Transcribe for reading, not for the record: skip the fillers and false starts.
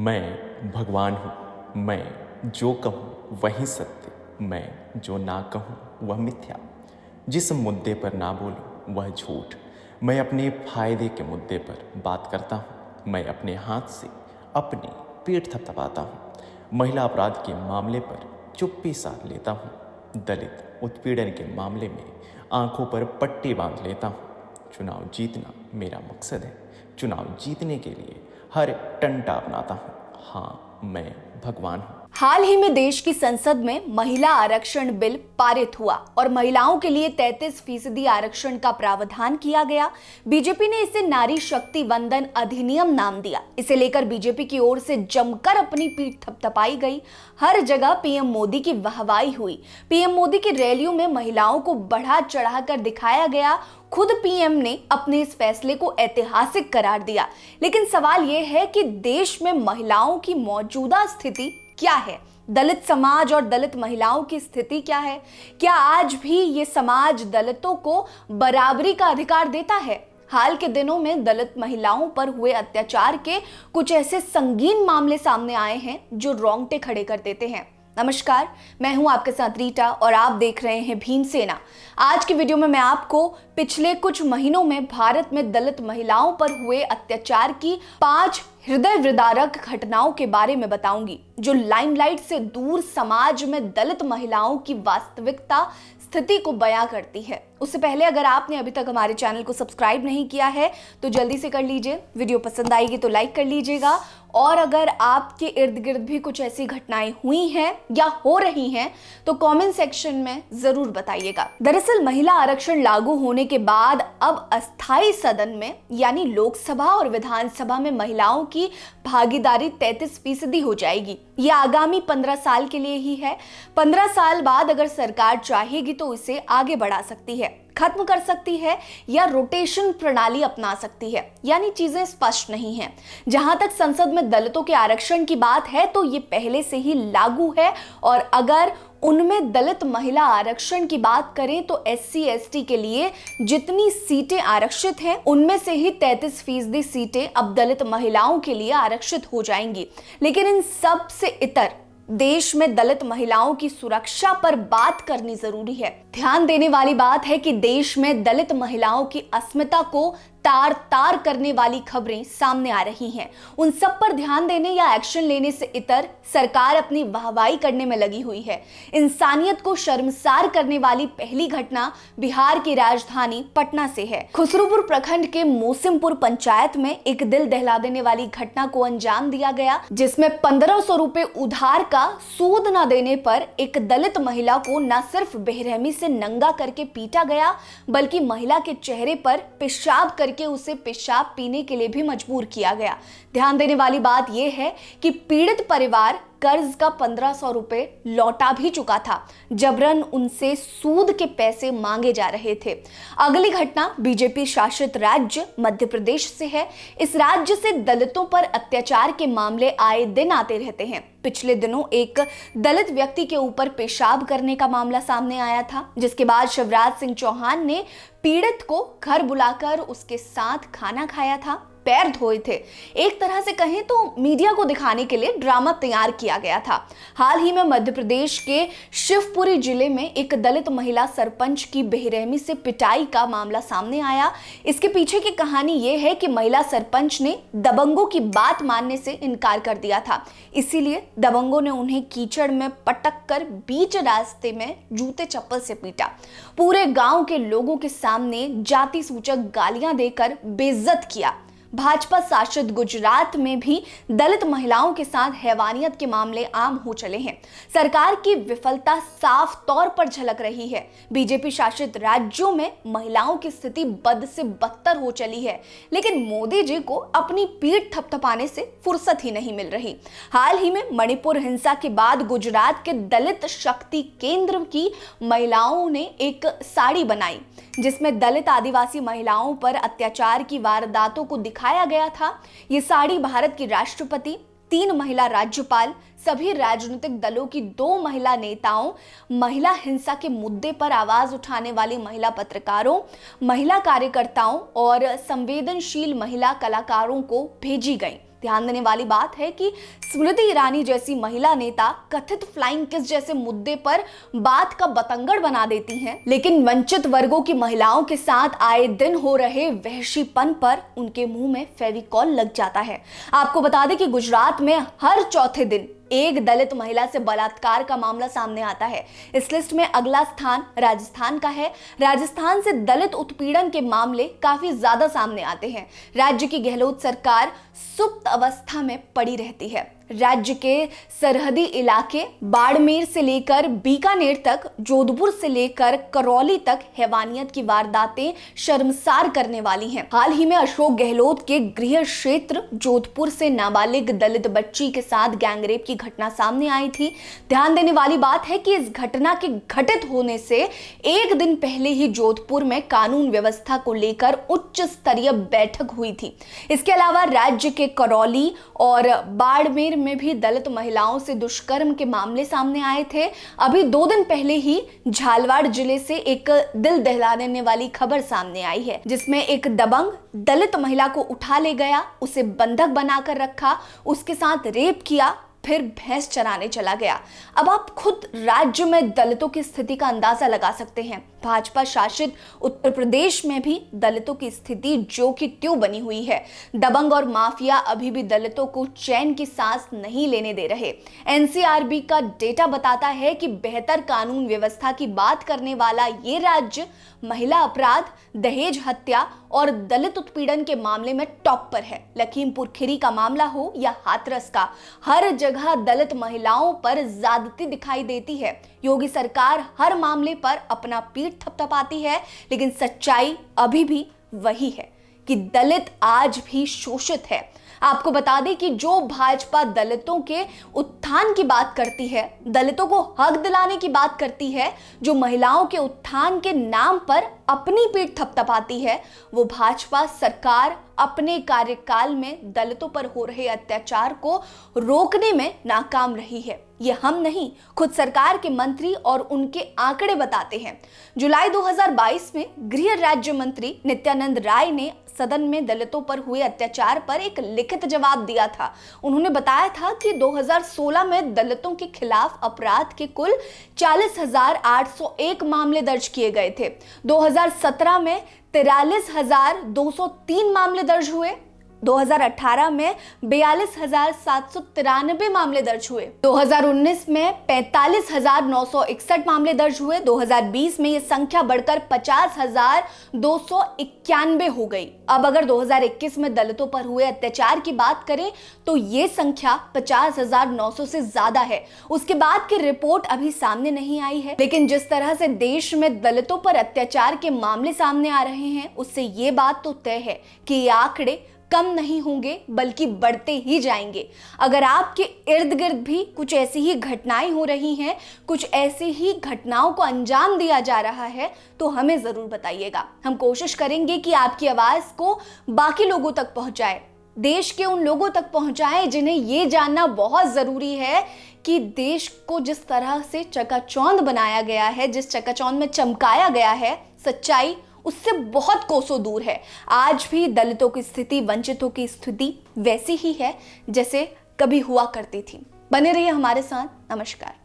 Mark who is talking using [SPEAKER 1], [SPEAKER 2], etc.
[SPEAKER 1] मैं भगवान हूँ। मैं जो कहूँ वही सत्य, मैं जो ना कहूँ वह मिथ्या। जिस मुद्दे पर ना बोलूँ वह झूठ। मैं अपने फायदे के मुद्दे पर बात करता हूँ। मैं अपने हाथ से अपनी पीठ थपथपाता हूँ। महिला अपराध के मामले पर चुप्पी साध लेता हूँ। दलित उत्पीड़न के मामले में आंखों पर पट्टी बांध लेता हूँ। चुनाव जीतना मेरा मकसद है। चुनाव जीतने के लिए हर टंटा अपनाता हूँ। हाँ, मैं भगवान हूँ।
[SPEAKER 2] हाल ही में देश की संसद में महिला आरक्षण बिल पारित हुआ और महिलाओं के लिए 33% आरक्षण का प्रावधान किया गया। बीजेपी ने इसे नारी शक्ति वंदन अधिनियम नाम दिया। इसे लेकर बीजेपी की ओर से जमकर अपनी पीठ थपथपाई गई। हर जगह पीएम मोदी की वाहवाही हुई। पीएम मोदी की रैलियों में महिलाओं को बढ़ा चढ़ाकर दिखाया गया। खुद पीएम ने अपने इस फैसले को ऐतिहासिक करार दिया। लेकिन सवाल यह है कि देश में महिलाओं की मौजूदा स्थिति क्या है? दलित समाज और दलित महिलाओं की स्थिति क्या है? क्या आज भी ये समाज दलितों को बराबरी का अधिकार देता है? हाल के दिनों में दलित महिलाओं पर हुए अत्याचार के कुछ ऐसे संगीन मामले सामने आए हैं जो रोंगटे खड़े कर देते हैं। नमस्कार, मैं हूं आपके साथ रीटा और आप देख रहे हैं भीमसेना। आज की वीडियो में मैं आपको पिछले कुछ महीनों में भारत में दलित महिलाओं पर हुए अत्याचार की 5 हृदय विदारक घटनाओं के बारे में बताऊंगी, जो लाइमलाइट से दूर समाज में दलित महिलाओं की वास्तविकता स्थिति को बयां करती है। उससे पहले अगर आपने अभी तक हमारे चैनल को सब्सक्राइब नहीं किया है तो जल्दी से कर लीजिए। वीडियो पसंद आएगी तो लाइक कर लीजिएगा। और अगर आपके इर्द गिर्द भी कुछ ऐसी घटनाएं हुई हैं या हो रही हैं तो कमेंट सेक्शन में जरूर बताइएगा। दरअसल महिला आरक्षण लागू होने के बाद अब अस्थायी सदन में यानी लोकसभा और विधानसभा में महिलाओं की भागीदारी 33% हो जाएगी। ये आगामी 15 साल के लिए ही है। 15 साल बाद अगर सरकार चाहेगी तो इसे आगे बढ़ा सकती है, खत्म कर सकती है या रोटेशन प्रणाली अपना सकती है। यानी चीजें स्पष्ट नहीं हैं। जहां तक संसद में दलितों के आरक्षण की बात है तो ये पहले से ही लागू है। और अगर उनमें दलित महिला आरक्षण की बात करें तो SC ST के लिए जितनी सीटें आरक्षित हैं उनमें से ही 33% सीटें अब दलित महिलाओं के लिए आरक्षित हो जाएंगी। लेकिन इन सब से इतर देश में दलित महिलाओं की सुरक्षा पर बात करनी जरूरी है। ध्यान देने वाली बात है कि देश में दलित महिलाओं की अस्मिता को तार तार करने वाली खबरें सामने आ रही हैं। उन सब पर ध्यान देने या एक्शन लेने से इतर सरकार अपनी वाहवाही करने में लगी हुई है। इंसानियत को शर्मसार करने वाली पहली घटना बिहार की राजधानी पटना से है। खुसरूपुर प्रखंड के मोसिमपुर पंचायत में एक दिल दहला देने वाली घटना को अंजाम दिया गया, जिसमें 1500 रुपए उधार का सूद न देने पर एक दलित महिला को न सिर्फ बेरहमी से नंगा करके पीटा गया बल्कि महिला के चेहरे पर पेशाब करके उसे पेशाब पीने के लिए भी मजबूर किया गया। ध्यान देने वाली बात यह है कि पीड़ित परिवार कर्ज का 1500 रुपए लौटा भी चुका था। जबरन उनसे सूद के पैसे मांगे जा रहे थे। अगली घटना बीजेपी शासित राज्य मध्य प्रदेश से है। इस राज्य से दलितों पर अत्याचार के मामले आए दिन आते रहते हैं। पिछले दिनों एक दलित व्यक्ति के ऊपर पेशाब करने का मामला सामने आया था, जिसके बाद शिवराज सिंह चौहान ने पीड़ित को घर बुलाकर उसके साथ खाना खाया था, पैर धोए थे। एक तरह से कहें तो मीडिया को दिखाने के लिए ड्रामा तैयार किया गया था। हाल ही में मध्य प्रदेश के शिवपुरी जिले में एक दलित महिला सरपंच की बेरहमी से पिटाई का मामला सामने आया। इसके पीछे की कहानी यह है कि महिला सरपंच ने दबंगों की बात मानने से इनकार कर दिया था। इसीलिए दबंगों ने उन्हें कीचड़ में पटक कर बीच रास्ते में जूते चप्पल से पीटा। पूरे गांव के लोगों के सामने जाति सूचक गालियां देकर बेइज्जत किया। भाजपा शासित गुजरात में भी दलित महिलाओं के साथ हैवानियत के मामले आम हो चले हैं। सरकार की विफलता साफ तौर पर झलक रही है। बीजेपी शासित राज्यों में महिलाओं की स्थिति बद से बदतर हो चली है, लेकिन मोदी जी को अपनी पीठ थपथपाने से फुर्सत ही नहीं मिल रही। हाल ही में मणिपुर हिंसा के बाद गुजरात के दलित शक्ति केंद्र की महिलाओं ने एक साड़ी बनाई, जिसमें दलित आदिवासी महिलाओं पर अत्याचार की वारदातों को दिखाया गया था। ये साड़ी भारत की राष्ट्रपति, 3 महिला राज्यपाल, सभी राजनीतिक दलों की 2 महिला नेताओं, महिला हिंसा के मुद्दे पर आवाज उठाने वाली महिला पत्रकारों, महिला कार्यकर्ताओं और संवेदनशील महिला कलाकारों को भेजी गई। ध्यान देने वाली बात है कि स्मृति ईरानी जैसी महिला नेता कथित फ्लाइंग किस जैसे मुद्दे पर बात का बतंगड़ बना देती हैं, लेकिन वंचित वर्गों की महिलाओं के साथ आए दिन हो रहे वहशीपन पर उनके मुंह में फेविकॉल लग जाता है। आपको बता दें कि गुजरात में हर चौथे दिन एक दलित महिला से बलात्कार का मामला सामने आता है। इस लिस्ट में अगला स्थान राजस्थान का है। राजस्थान से दलित उत्पीड़न के मामले काफी ज्यादा सामने आते हैं। राज्य की गहलोत सरकार सुप्त अवस्था में पड़ी रहती है। राज्य के सरहदी इलाके बाड़मेर से लेकर बीकानेर तक, जोधपुर से लेकर करौली तक हैवानियत की वारदातें शर्मसार करने वाली हैं। हाल ही में अशोक गहलोत के गृह क्षेत्र जोधपुर से नाबालिग दलित बच्ची के साथ गैंगरेप की घटना सामने आई थी। ध्यान देने वाली बात है कि इस घटना के घटित होने से एक दिन पहले ही जोधपुर में कानून व्यवस्था को लेकर उच्च स्तरीय बैठक हुई थी। इसके अलावा राज्य के करौली और बाड़मेर में भी दलित महिलाओं से दुष्कर्म के मामले सामने आए थे। अभी 2 दिन पहले ही झालवाड़ जिले से एक दिल दहलाने वाली खबर सामने आई है, जिसमें एक दबंग दलित महिला को उठा ले गया, उसे बंधक बनाकर रखा, उसके साथ रेप किया, फिर भैंस चराने चला गया। अब आप खुद राज्य में दलितों की स्थिति का अंदाजा लगा सकते हैं। भाजपा शासित उत्तर प्रदेश में भी दलितों की स्थिति जो कि त्यों बनी हुई है। दबंग और माफिया अभी भी दलितों को चैन की सांस नहीं लेने दे रहे। एनसीआरबी का डेटा बताता है कि बेहतर कानून व्यवस्था की बात करने वाला ये राज्य महिला अपराध, दहेज हत्या और दलित उत्पीड़न के मामले में टॉप पर है। लखीमपुर खीरी का मामला हो या हाथरस का, हर जगह दलित महिलाओं पर ज्यादती दिखाई देती है। योगी सरकार हर मामले पर अपना पीठ थपथपाती है, लेकिन सच्चाई अभी भी वही है कि दलित आज भी शोषित है। आपको बता दें कि जो भाजपा दलितों के उत्थान की बात करती है, दलितों को हक दिलाने की बात करती है, जो महिलाओं के उत्थान के नाम पर अपनी पीठ थपथपाती है, वो भाजपा सरकार अपने कार्यकाल में दलितों पर हो रहे अत्याचार को रोकने में नाकाम रही है। ये हम नहीं, खुद सरकार के मंत्री और उनके आंकड़े बताते हैं। जुलाई 2022 में गृह राज्य मंत्री नित्यानंद राय ने सदन में दलितों पर हुए अत्याचार पर एक लिखित जवाब दिया था। उन्होंने बताया था कि 2016 में दलितों के खिलाफ अपराध के कुल 40,801 मामले दर्ज किए गए थे। 2017 में 43,203 मामले दर्ज हुए। 2018 में 42,793 मामले दर्ज हुए। 2019 में 45,961 मामले दर्ज हुए। 2020 में ये संख्या बढ़कर 50,291 हो गई। अब अगर 2021 में दलितों पर हुए अत्याचार की बात करें तो ये संख्या 50,900 से ज्यादा है। उसके बाद की रिपोर्ट अभी सामने नहीं आई है, लेकिन जिस तरह से देश में दलितों पर अत्याचार के मामले सामने आ रहे हैं, उससे ये बात तो तय है कि ये आंकड़े कम नहीं होंगे बल्कि बढ़ते ही जाएंगे। अगर आपके इर्द गिर्द भी कुछ ऐसी ही घटनाएं हो रही हैं, कुछ ऐसी ही घटनाओं को अंजाम दिया जा रहा है, तो हमें जरूर बताइएगा। हम कोशिश करेंगे कि आपकी आवाज को बाकी लोगों तक पहुंचाए, देश के उन लोगों तक पहुंचाएं जिन्हें ये जानना बहुत जरूरी है कि देश को जिस तरह से चकाचौंध बनाया गया है, जिस चकाचौंध में चमकाया गया है, सच्चाई उससे बहुत कोसों दूर है। आज भी दलितों की स्थिति, वंचितों की स्थिति वैसी ही है जैसे कभी हुआ करती थी। बने रहिए हमारे साथ। नमस्कार।